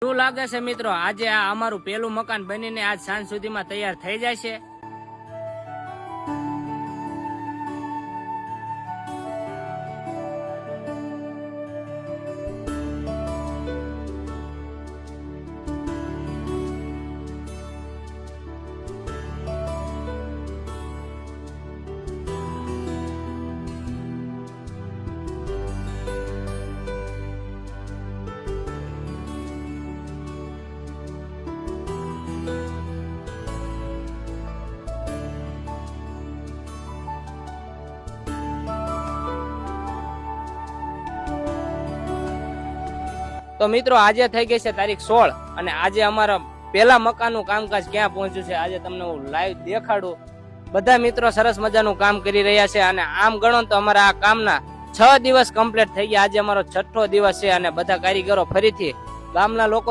શું લાગે છે મિત્રો, આજે આ અમારું પેલું મકાન બનીને આજ સાંજ સુધીમાં તૈયાર થઈ જાય છે? તો મિત્રો આજે થઈ ગઈ છે તારીખ 16 અને આજે અમારા પેલા મકાનનું કામકાજ ક્યાં પહોંચ્યું છે આજે તમને હું લાઈવ દેખાડું. બધા મિત્રો સરસ મજાનું કામ કરી રહ્યા છે અને આમ ગણો તો અમારા આ કામના 6 દિવસ કમ્પ્લીટ થઈ ગયા. આજે અમારો 6થો દિવસ છે અને બધા કારીગરો ફરીથી ગામના લોકો